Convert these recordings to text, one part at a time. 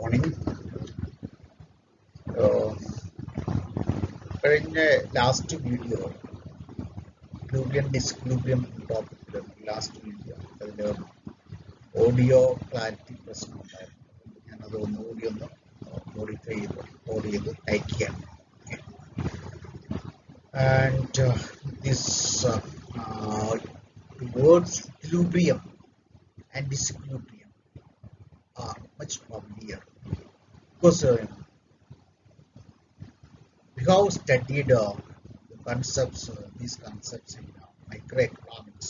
Morning. In last video, equilibrium disequilibrium topic, last video, the audio clarity പ്രശ്നം ഉണ്ടായിരുന്നു. ഞാനത് ഒന്നുകൂടി ഒന്ന് മോഡിഫൈ ചെയ്ത് റെക്കോർഡ് ചെയ്ത് അയക്കുകയാണ്. And this words equilibrium and disequilibrium are much familiar because we have studied these concepts in microeconomics.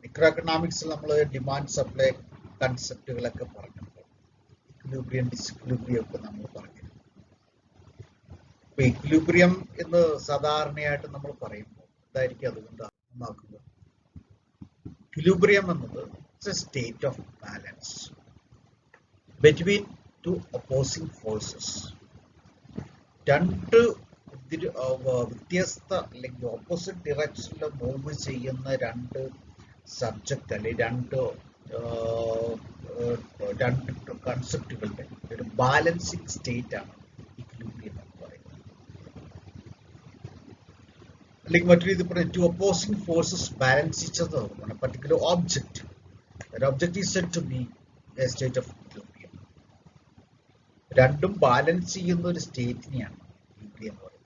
Microeconomics നമ്മൾ demand supply കൺസെപ്റ്റുകളൊക്കെ പറഞ്ഞപ്പോൾ ഇക്വിലിബ്രിയം ഡിസ്ഇക്വിലിബ്രിയം ഒക്കെ നമ്മൾ പറഞ്ഞു. ഇപ്പൊ ഇക്വിലിബ്രിയം എന്ന് സാധാരണയായിട്ട് നമ്മൾ പറയുമ്പോൾ എന്തായിരിക്കും അതുകൊണ്ട് അർത്ഥമാക്കുക? ഇക്വിലിബ്രിയം എന്നത് A state of balance between two opposing forces. രണ്ട് വ്യത്യസ്ത അല്ലെങ്കിൽ ഓപ്പോസിറ്റ് ഡിറക്ഷനിൽ മൂവ് ചെയ്യുന്ന രണ്ട് സബ്ജക്റ്റ് അല്ലെങ്കിൽ രണ്ട് കൺസെപ്റ്റുകളുടെ ഒരു ബാലൻസിങ് സ്റ്റേറ്റ് ആണ് ഇക്വിലിബ്രിയം എന്ന് പറയുന്നത്. അല്ലെങ്കിൽ മറ്റൊരു രീതി പറയാം, two opposing forces balance each other on a particular object. That object is said to be a state of equilibrium. രണ്ടും ബാലൻസ് ചെയ്യുന്ന ഒരു സ്റ്റേറ്റിനെയാണ് ഇക്വിലിബ്രിയം എന്ന് പറയുന്നത്.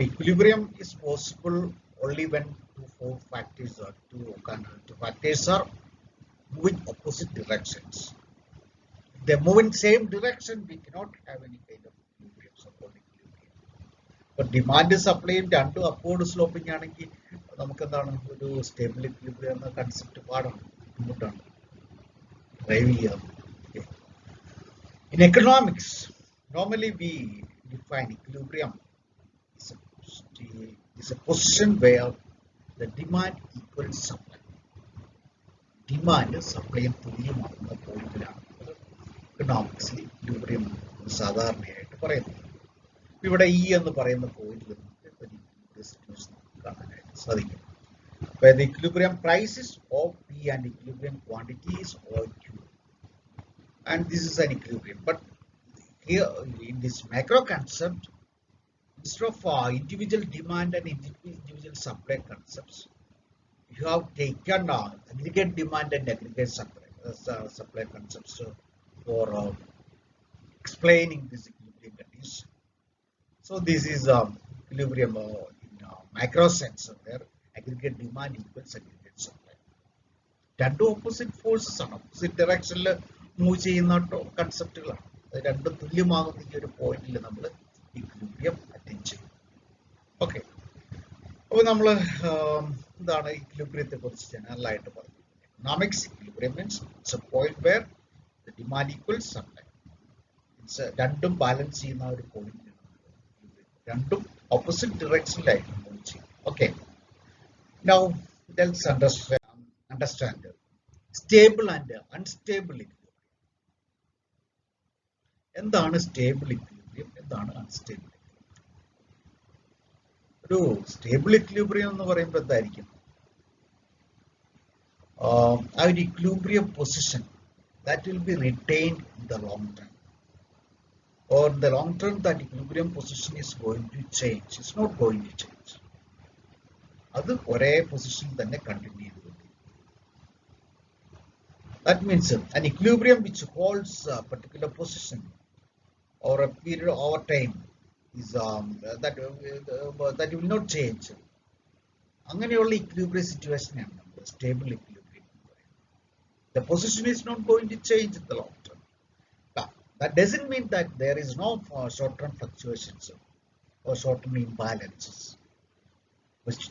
Equilibrium is possible only when two factors are moving opposite directions. If they move in same direction, we cannot have any kind of equilibrium, so-called equilibrium. But demand supply രണ്ട് upward sloping ആണെങ്കിൽ നമുക്ക് എന്താണ് ഒരു stable equilibrium എന്ന concept പാടാണ്, ബുദ്ധിമുട്ടാണ് drive ചെയ്യാൻ. In economics, normally we define equilibrium is a position where the demand equals supply. Demand സപ്ലൈയും തുല്യമാകുന്ന പോയിന്റിലാണ് എക്കണോമിക്സിൽ ഇക്വിലിബ്രിയം സാധാരണയായിട്ട് പറയുന്നത്. ഇവിടെ ഇ എന്ന് പറയുന്ന പോയിന്റിൽ നമുക്ക് സിറ്റുവേഷൻ കാണാനായിട്ട് സാധിക്കും. The equilibrium price is O P and equilibrium quantity is O Q, and this is an equilibrium. But here in this macro concept, instead of individual demand and individual supply concepts, you have taken aggregate demand and aggregate supply concepts for explaining this equilibrium condition. So this is equilibrium in macro sense, where aggregate demand equals aggregate supply. രണ്ട് opposite forces ആണ്, opposite ഡയറക്ഷനിൽ move ചെയ്യുന്ന കൺസെപ്റ്റുകളാണ്. രണ്ടും തുല്യമാകുന്ന ഈ ഒരു പോയിന്റിൽ നമ്മൾ equilibrium attain ചെയ്യും. ഓക്കെ, അപ്പോൾ നമ്മൾ എന്താണ് ഇക്വിലിബ്രിയത്തെ കുറിച്ച് ജനറൽ ആയിട്ട് പറഞ്ഞു. Economics equilibrium means it's a point where the demand equals supply. It's രണ്ടും ബാലൻസ് ചെയ്യുന്ന ഒരു പോയിന്റ്, രണ്ടും ഓപ്പോസിറ്റ് ഡിറക്ഷനിലായിട്ട് മൂവ് ചെയ്യും. Okay, now let's understand stable and unstable equilibrium. എന്താണ് സ്റ്റേബിൾ ഇക്വിലിബ്രിയം, എന്താണ് അൺസ്റ്റേബിൾ? ഒരു സ്റ്റേബിൾ ഇക്വിലിബ്രിയം എന്ന് പറയുമ്പോൾ എന്തായിരിക്കും? ആ ഒരു equilibrium position that will be retained in the long term, or in the long term that equilibrium position is going to change. It's not going to change. അത് ഒരേ position തന്നെ continue ചെയ്തു. That means an equilibrium which holds a particular position or a period over time is that will not change. അങ്ങനെയുള്ള equilibrium situation ആണ് നമ്മൾ stable equilibrium എന്ന് പറയുന്നത്. The position is not going to change in the long term. That doesn't mean that there is no short-term fluctuations or short-term imbalances.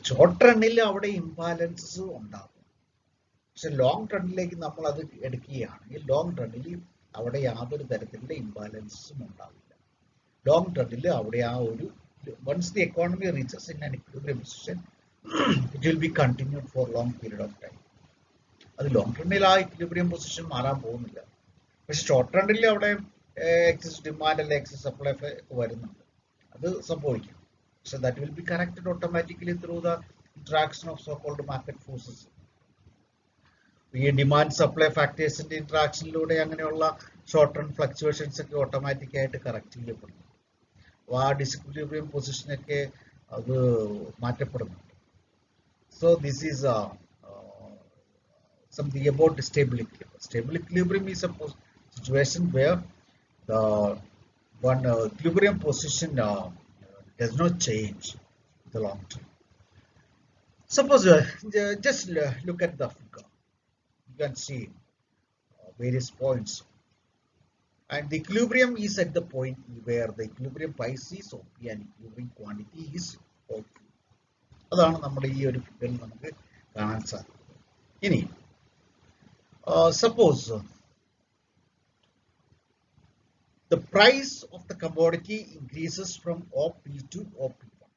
Short റണ്ണിൽ അവിടെ imbalances ഉണ്ടാകും, പക്ഷെ long റണ്ണിലേക്ക് നമ്മൾ അത് എടുക്കുകയാണെങ്കിൽ ലോങ് റണ്ണിൽ അവിടെ യാതൊരു തരത്തിലുള്ള ഇംബാലൻസസും ഉണ്ടാവില്ല. ലോങ് റണ്ണിൽ അവിടെ ആ ഒരു once the economy reaches in an equilibrium position, it will be continued for long period of time. അത് ലോങ് റണ്ണിൽ ആ ഇക്വിലിബ്രിയം പൊസിഷൻ മാറാൻ പോകുന്നില്ല. പക്ഷെ ഷോർട്ട് റണ്ണിൽ അവിടെ എക്സസ് ഡിമാൻഡ് അല്ലെ എക്സസ് സപ്ലൈ വരുന്നുണ്ട്, അത് സംഭവിക്കും. So that will be corrected automatically through the interaction of so-called market forces. ഈ ഡിമാൻഡ് സപ്ലൈ ഫാക്ടേഴ്സിന്റെ ഇന്ററാക്ഷനിലൂടെ അങ്ങനെയുള്ള ഷോർട്ട് റൺ ഫ്ലക്ച്വേഷൻസ് ഒക്കെ ഓട്ടോമാറ്റിക് ആയിട്ട് കറക്റ്റ് ചെയ്യപ്പെടുന്നു. അപ്പോൾ ആ ഡിസ്ഇക്വിലിബ്രിയം പൊസിഷനൊക്കെ അത് മാറ്റപ്പെടുന്നുണ്ട്. So this is something about stable equilibrium. Stable equilibrium is a situation where the one equilibrium position does not change in the long term. Suppose just look at the figure. You can see various points, and the equilibrium is at the point where the equilibrium price is OP and equilibrium quantity is OQ. അതാണ് നമ്മുടെ ഈ ഒരു ഫിഗറിൽ നമുക്ക് കാണാൻ സാധിക്കുന്നത്. ഇനി suppose the price of the commodity increases from OP to OP1.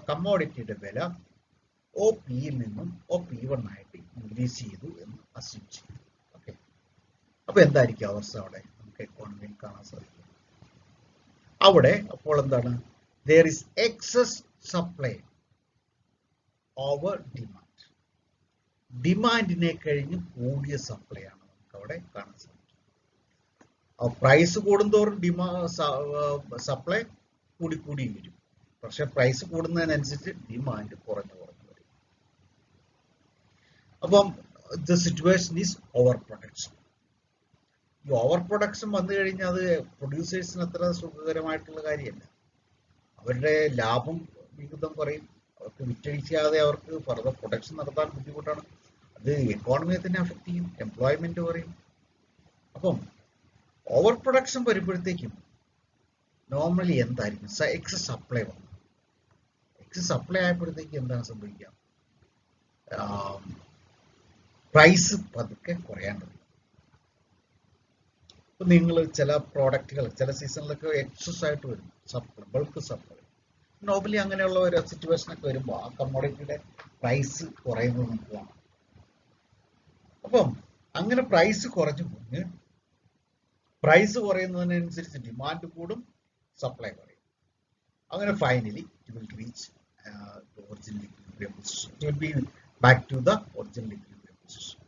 കമ്മോഡിറ്റിയുടെ വില OPയിൽ നിന്നും OP1 ആയിട്ട് ഇൻക്രീസ് ചെയ്തു എന്ന് അസ്യൂം ചെയ്തു. ഓക്കെ, അപ്പൊ എന്തായിരിക്കും അവസ്ഥ അവിടെ നമുക്ക് എക്കോണമിയിൽ കാണാൻ സാധിക്കും? അവിടെ അപ്പോൾ എന്താണ്? there is excess supply over demand. ഡിമാൻഡിനെ കഴിഞ്ഞ് കൂടിയ സപ്ലൈ ആണ് നമുക്ക് അവിടെ കാണാൻ സാധിക്കും. പ്രൈസ് കൂടുന്തോറും സപ്ലൈ കൂടി വരും. പക്ഷെ പ്രൈസ് കൂടുന്നതിനനുസരിച്ച് ഡിമാൻഡ് കുറഞ്ഞു വരും. അപ്പം the situation is over production. ഈ ഓവർ പ്രൊഡക്ഷൻ വന്നു കഴിഞ്ഞാൽ അത് പ്രൊഡ്യൂസേഴ്സിന് അത്ര സുഖകരമായിട്ടുള്ള കാര്യമല്ല. അവരുടെ ലാഭം വിഹിതം കുറയും. അവർക്ക് വിറ്റഴിക്കാതെ അവർക്ക് ഫർദർ പ്രൊഡക്ഷൻ നടത്താൻ ബുദ്ധിമുട്ടാണ്. അത് എക്കോണമിയെ തന്നെ അഫക്ട് ചെയ്യും, എംപ്ലോയ്മെന്റ് കുറയും. അപ്പം ഓവർ പ്രൊഡക്ഷൻ വരുമ്പോഴത്തേക്കും നോർമലി എന്തായിരിക്കും? എക്സസ് സപ്ലൈ വന്നു. എക്സസ് സപ്ലൈ ആയപ്പോഴത്തേക്ക് എന്താണ് സംഭവിക്കുക? പ്രൈസ് പതുക്കെ കുറയാൻ തുടങ്ങി. ഇപ്പൊ നിങ്ങൾ ചില പ്രോഡക്റ്റുകൾ ചില സീസണിലൊക്കെ എക്സസ് ആയിട്ട് വരും, സപ്ലൈ, ബൾക്ക് സപ്ലൈ. നോർമലി അങ്ങനെയുള്ള ഒരു സിറ്റുവേഷനൊക്കെ വരുമ്പോൾ ആ കമ്മോഡിറ്റിയുടെ പ്രൈസ് കുറയുന്നത് നമുക്ക് കാണാം. അപ്പം അങ്ങനെ പ്രൈസ് കുറയുന്നതിനനുസരിച്ച് ഡിമാൻഡ് കൂടും, സപ്ലൈ കുറയും. അങ്ങനെ finally it will reach original equilibrium position. It will be back to the original equilibrium position.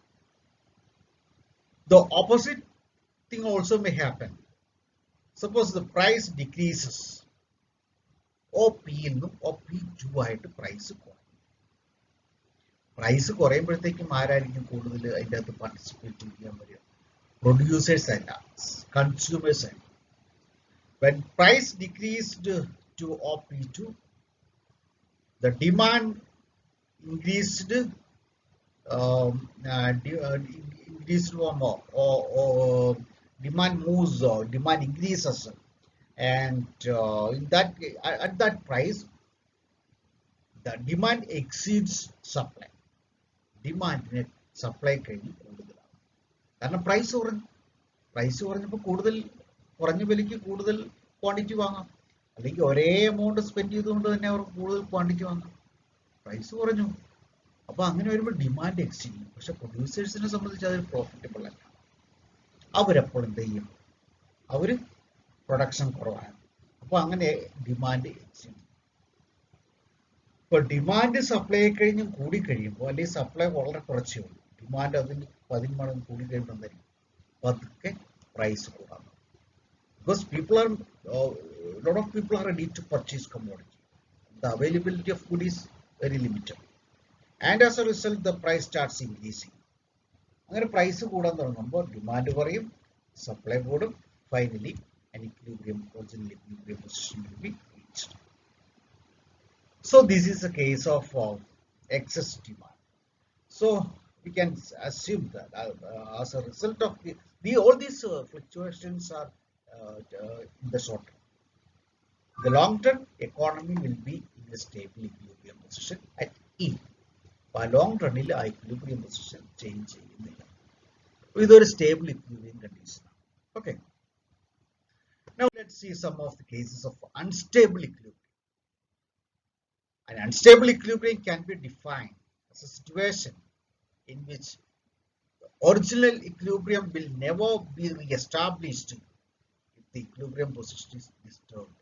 The opposite thing also may happen. Suppose the price decreases. OPയിൽ നിന്നും OP2 ആയിട്ട് പ്രൈസ് കുറയും. Price കുറയുമ്പോഴത്തേക്കും ആരായിരിക്കും കൂടുതൽ അതിൻ്റെ അകത്ത് പാർട്ടിസിപ്പേറ്റ് ചെയ്യാൻ വരിക? പ്രൊഡ്യൂസേഴ്സ് അല്ല, കൺസ്യൂമേഴ്സ് അല്ല. When price decreased to OP2, the demand increased demand moves, demand increases, and at that price the demand exceeds supply. ഡിമാൻഡിന് സപ്ലൈ കഴിഞ്ഞ് കൂടുതലാണ്. കാരണം പ്രൈസ് കുറഞ്ഞപ്പോൾ കുറഞ്ഞ വിലയ്ക്ക് കൂടുതൽ ക്വാണ്ടിറ്റി വാങ്ങാം. അല്ലെങ്കിൽ ഒരേ എമൗണ്ട് സ്പെൻഡ് ചെയ്തുകൊണ്ട് തന്നെ അവർക്ക് കൂടുതൽ ക്വാണ്ടിറ്റി വാങ്ങാം. പ്രൈസ് കുറഞ്ഞു. അപ്പൊ അങ്ങനെ വരുമ്പോൾ ഡിമാൻഡ് എക്സീഡ് ചെയ്യും. പക്ഷെ പ്രൊഡ്യൂസേഴ്സിനെ സംബന്ധിച്ച് അത് പ്രോഫിറ്റബിൾ അല്ല. അവരെപ്പോൾ എന്ത് ചെയ്യും? അവര് പ്രൊഡക്ഷൻ കുറവാണ്. അപ്പൊ അങ്ങനെ ഡിമാൻഡ് എക്സീഡ്. ഇപ്പൊ ഡിമാൻഡ് സപ്ലൈ കഴിഞ്ഞും കൂടിക്കഴിയുമ്പോൾ, അല്ലെങ്കിൽ സപ്ലൈ വളരെ കുറച്ചേ ഉള്ളൂ, ഡിമാൻഡ് അതിന് 10 മടങ്ങ് കൂടി കഴിയുമ്പോൾ എന്തായിരിക്കും? പതുക്കെ പ്രൈസ് കൂടാം. Because lot of people are ready to purchase commodity. The availability of food is very limited, and as a result the price starts increasing. അങ്ങനെ പ്രൈസ് കൂടാൻ തുടങ്ങുമ്പോൾ ഡിമാൻഡ് കുറയും, സപ്ലൈ കൂടും. Finally an original equilibrium position will be reached. So this is a case of excess demand. So we can assume that as a result of all these fluctuations are in the short term. The long term economy will be in a stable equilibrium position at E. By long run, the equilibrium position change. With a stable equilibrium condition. Okay. Now let's see some of the cases of unstable equilibrium. An unstable equilibrium can be defined as a situation in which the original equilibrium will never be re-established if the equilibrium position is disturbed.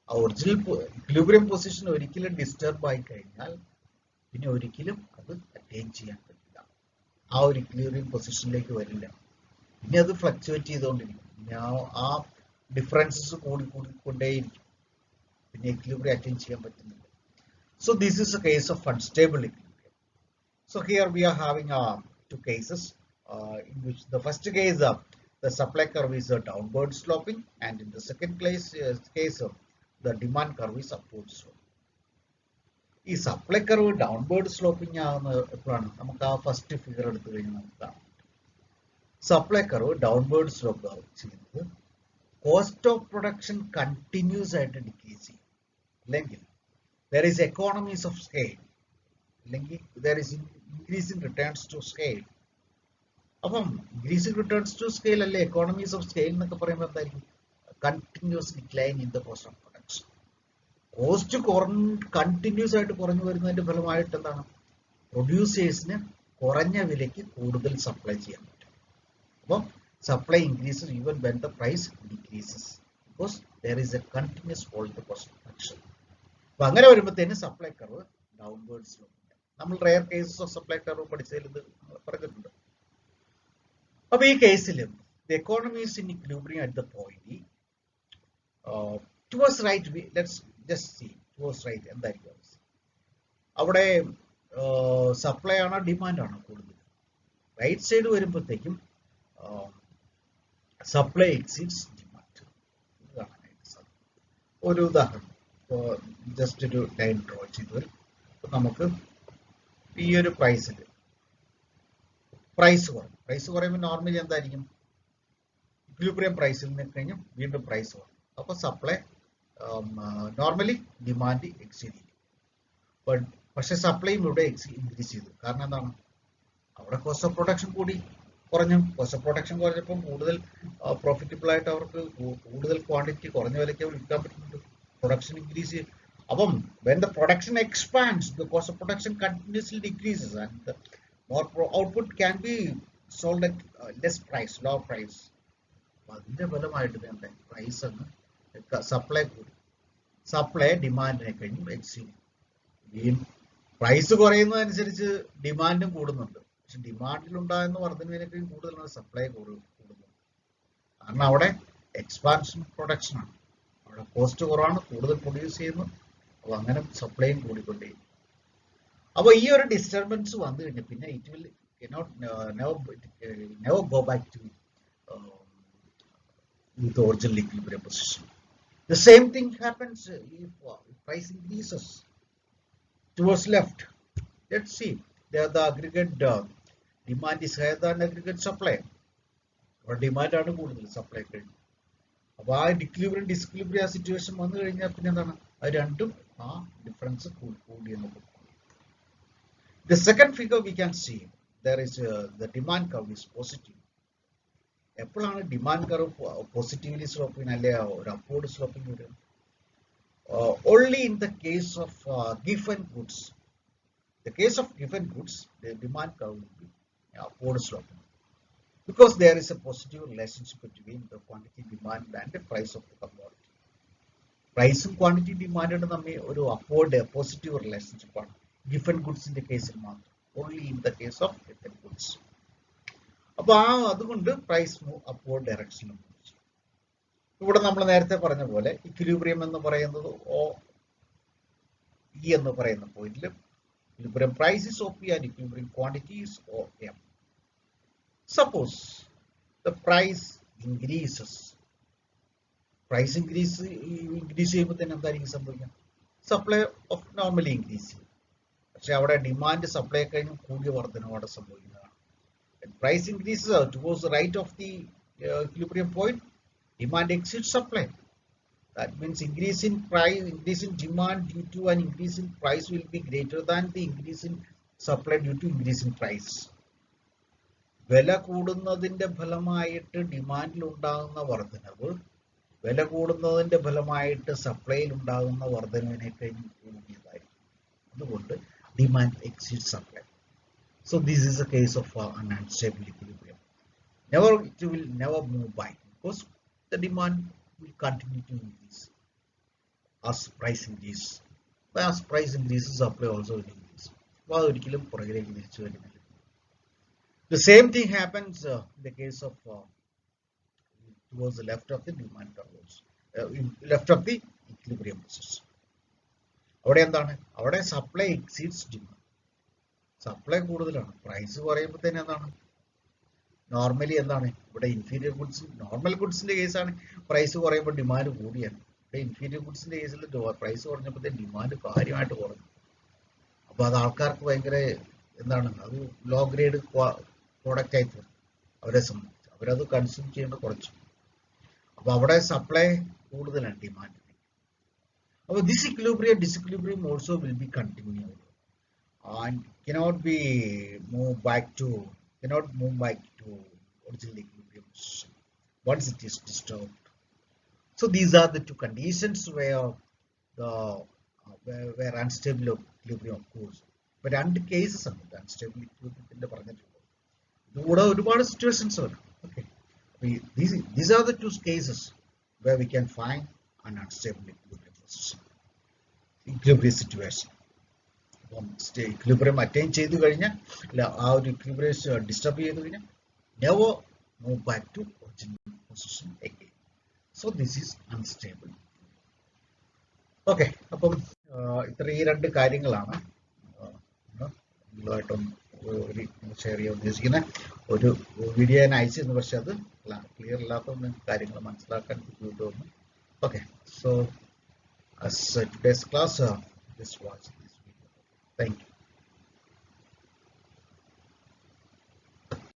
Our original equilibrium position ഒരിക്കലും disturb ആയി കഴിഞ്ഞാൽ പിന്നെ ഒരിക്കലും അത് attain ചെയ്യാൻ പറ്റില്ല. ആ ഒരു ഇക്വിലിബ്രിയം പൊസിഷനിലേക്ക് വരില്ല. ഇനി അത് ഫ്ലക്ച്വേറ്റ് ചെയ്തുകൊണ്ടിരിക്കും. ആ ഡിഫറൻസസ് കൂടിക്കൊണ്ടേയിരിക്കും. പിന്നെ ഇക്വിലിബ്രിയം അറ്റൈൻ ചെയ്യാൻ പറ്റുന്നില്ല. So this is a case of unstable equilibrium. So here we are having two cases in which the first case the supply curve is downward sloping, and in the second case the demand curve is upward sloping. ഈ supply curve downward sloping ആകുന്ന എപ്പോഴാണ്? നമുക്ക് ആ first figure എടുത്തു കഴിഞ്ഞാൽ നമുക്ക് കാണാം. Supply curve downward slope ചെയ്യുന്നത് കോസ്റ്റ് ഓഫ് പ്രൊഡക്ഷൻ കണ്ടിന്യൂസ് ആയിട്ട് ഡിക്രീസ് ചെയ്യും, അല്ലെങ്കിൽ there is economies of scale, അല്ലെങ്കിൽ there is increase in returns to scale. അപ്പം increase in returns to scale അല്ലെ economies of scale എന്നൊക്കെ പറയുമ്പോൾ എന്തായിരിക്കും? Continuous decline in the cost of production. Cost continuous ആയിട്ട് കുറഞ്ഞു വരുന്നതിന്റെ ഫലമായിട്ട് എന്താണ്? പ്രൊഡ്യൂസേഴ്സിന് കുറഞ്ഞ വിലയ്ക്ക് കൂടുതൽ സപ്ലൈ ചെയ്യാൻ പറ്റും. അപ്പം supply increases even when the price decreases, because there is a continuous fall in the cost of production. അപ്പൊ അങ്ങനെ വരുമ്പോഴത്തേന് സപ്ലൈ കർവ് ഡൗൺവേർഡ് സ്ലോപ്പ്. നമ്മൾ rare cases of supply curve പഠിച്ചതിൽ ഇത് പറഞ്ഞിട്ടുണ്ട്. അപ്പൊ ഈ കേസിൽ the economy is in equilibrium at the point towards right. Let's just see towards right എന്തായിരിക്കും അവിടെ? സപ്ലൈ ആണോ ഡിമാൻഡ് ആണോ കൂടുതൽ? റൈറ്റ് സൈഡ് വരുമ്പോഴത്തേക്കും സപ്ലൈ എക്സീഡ്സ് ഡിമാൻഡ്. കാണാനായിട്ട് സാധിക്കും. ഒരു ഉദാഹരണം ജസ്റ്റ് ഒരു ലൈൻ ഡ്രോ ചെയ്ത് നമുക്ക് ഈ ഒരു പ്രൈസിൽ പ്രൈസ് കുറയുമ്പോൾ നോർമലി എന്തായിരിക്കും? ഇക്വിലിബ്രിയം പ്രൈസിൽ നിന്ന് കഴിഞ്ഞ് വീണ്ടും പ്രൈസ് കുറയും. അപ്പൊ സപ്ലൈ നോർമലി ഡിമാൻഡ് എക്സീഡ് ചെയ്യും. പക്ഷെ സപ്ലൈയും ഇവിടെ ഇൻക്രീസ് ചെയ്തു. കാരണം എന്താണ്? അവിടെ കോസ്റ്റ് ഓഫ് പ്രൊഡക്ഷൻ കുറഞ്ഞു. കോസ്റ്റ് ഓഫ് പ്രൊഡക്ഷൻ കുറഞ്ഞപ്പോൾ കൂടുതൽ പ്രോഫിറ്റബിൾ ആയിട്ട് അവർക്ക് കൂടുതൽ ക്വാണ്ടിറ്റി കുറഞ്ഞ വിലയ്ക്ക് വിൽക്കാൻ പറ്റുന്നുണ്ട്. പ്രൊഡക്ഷൻ ഇൻക്രീസ് ചെയ്യും. അപ്പം when the production expands, the cost of production continuously decreases, and the more output can be sold at less price, low price. അതിന്റെ ഫലമായിട്ട് എന്താ? പ്രൈസ് അങ്ങ് സപ്ലൈ ഡിമാൻഡിനെ കഴിഞ്ഞും എക്സീഡ്. ഈ പ്രൈസ് കുറയുന്നതനുസരിച്ച് ഡിമാൻഡും കൂടുന്നുണ്ട്. പക്ഷെ ഡിമാൻഡിലുണ്ടാകുന്ന വർധനവിനേക്കാളും കൂടുതലാണ് സപ്ലൈ കൂടുന്നത്. കാരണം അവിടെ എക്സ്പാൻഷൻ പ്രൊഡക്ഷൻ ആണ്. അവിടെ കോസ്റ്റ് കുറവാണ്, കൂടുതൽ പ്രൊഡ്യൂസ് ചെയ്യുന്നു. അപ്പൊ അങ്ങനെ സപ്ലൈയും കൂടിക്കൊണ്ടേയിരിക്കും. അപ്പൊ ഈ ഒരു ഡിസ്റ്റർബൻസ് വന്നു കഴിഞ്ഞാൽ പിന്നെ it will never go back to the original equilibrium position. The same thing happens if price increases towards left. Let's see, there the aggregate demand is higher than aggregate supply, or demand ആണ് കൂടുതൽ supply കഴിഞ്ഞു. അപ്പൊ ആ ഡിസ്ക്വിലിബ്രിയം situation വന്നു കഴിഞ്ഞാൽ പിന്നെ എന്താണ്? അത് രണ്ടും ആ ഡിഫറൻസ് കൂടി എന്ന് പോകും. The second figure we can see there is the demand curve is positive. എപ്പോഴാണ് ഡിമാൻഡ് കർവ് പോസിറ്റീവ്ലി സ്ലോപ്പിംഗ് അല്ലെ ഒരു അപ്വേർഡ് സ്ലോപ്പിംഗ് വരും? Only in the case of given goods. The case of given goods, the demand curve will be upward sloping, because there is a positive relationship between the quantity demand and the price of the commodity. പ്രൈസും quantity ഡിമാൻഡും തമ്മിൽ ഒരു upward positive relationship ആണ് Giffen ഗുഡ്സിന്റെ കേസിൽ മാത്രം. Only in the case of Giffen goods. അപ്പൊ അതുകൊണ്ട് price upward ഡയറക്ഷനിൽ. ഇവിടെ നമ്മൾ നേരത്തെ പറഞ്ഞ പോലെ ഇക്വിലിബ്രിയം എന്ന് പറയുന്നത് ഇ എന്ന് പറയുന്ന പോയിന്റിൽ equilibrium price is OP and equilibrium quantity is OM. Suppose the price increases. Price increase ചെയ്യുമ്പോൾ തന്നെ എന്തായിരിക്കും സംഭവിക്കുക? സപ്ലൈ ഓഫ് നോർമലി ഇൻക്രീസ് ചെയ്യും. പക്ഷെ അവിടെ ഡിമാൻഡ് സപ്ലൈ കഴിഞ്ഞ് കൂടിയ വർധനയോടെ സംഭവിക്കുന്നതാണ്. Price increases towards the right of the equilibrium point, demand exceeds supply. That means increase in price, increase in demand due to an increase in price will be greater than the increase in supply due to increase in price. വില കൂടുന്നതിന്റെ ഫലമായിട്ട് ഡിമാൻഡിൽ ഉണ്ടാകുന്ന വർധനവ് വില കൂടുന്നതിന്റെ ഫലമായിട്ട് സപ്ലൈയിൽ ഉണ്ടാകുന്ന വർധനവിനേക്കാളും കൂടിയതായിരിക്കും. അതുകൊണ്ട് demand exceed supply. So this is a case of an unstable equilibrium. It will never move back, because the demand will continue to increase as price increases. As price increases, supply also will increase. അപ്പോൾ ഒരിക്കലും പുറകിലേക്ക് തിരിച്ചു വരുന്നില്ല. The same thing happens in the case of towards the left of the demand curves, left of the equilibrium position. അവിടെ എന്താണ്? അവിടെ supply exceeds demand. Supply കൂടുതലാണ്, price കുറയുമ്പോഴത്തേന് എന്താണ്? നോർമലി എന്താണ് ഇവിടെ ഇൻഫീരിയർ ഗുഡ്സ്, നോർമൽ ഗുഡ്സിന്റെ കേസാണ് പ്രൈസ് കുറയുമ്പോൾ ഡിമാൻഡ് കൂടിയാണ്. ഇവിടെ ഇൻഫീരിയർ ഗുഡ്സിന്റെ കേസിൽ പ്രൈസ് കുറഞ്ഞപ്പോഴത്തേന് ഡിമാൻഡ് കാര്യമായിട്ട് കുറഞ്ഞു. അപ്പൊ അത് ആൾക്കാർക്ക് ഭയങ്കര എന്താണ്, അത് ലോ ഗ്രേഡ് പ്രോഡക്റ്റ് ആയി തീർന്നു അവരെ സംബന്ധിച്ച്. അവരത് കൺസ്യൂം ചെയ്യേണ്ട കുറച്ചു. അപ്പൊ അവിടെ സപ്ലൈ കൂടുതലാണ് ഡിമാൻഡ്. അപ്പോൾ this equilibrium disequilibrium also will be continued and cannot move back to original equilibrium position once it is disturbed. So these are the two conditions where the where unstable equilibrium occurs. But രണ്ട് cases ആണ് unstable ഇക്വിലിബ്രിയത്തിന്റെ പറഞ്ഞിട്ടുള്ളത്. ഇതുകൂടെ ഒരുപാട് situations വരും. Okay, these are the two cases where we can find an unstable equilibrium situation. അപ്പം equilibrium attain ചെയ്തു കഴിഞ്ഞാൽ, അല്ല ആ ഒരു ഇക്വിലിബ്രിയം ഡിസ്റ്റർബ് ചെയ്തു കഴിഞ്ഞാൽ, never move back to original position again. So this is unstable. Okay, അപ്പം ഇത്ര ഈ രണ്ട് കാര്യങ്ങളാണ് നിങ്ങളുമായിട്ടൊന്ന് ഷെയർ ചെയ്യാൻ ഉദ്ദേശിക്കുന്ന ഒരു വീഡിയോ ഞാൻ അയച്ചിരുന്നു. പക്ഷെ അത് ക്ലിയർ അല്ലാത്തതുകൊണ്ട് കാര്യങ്ങൾ മനസ്സിലാക്കാൻ ബുദ്ധിമുട്ട് വന്നു. Okay, so as today's class, this was this video. Thank you.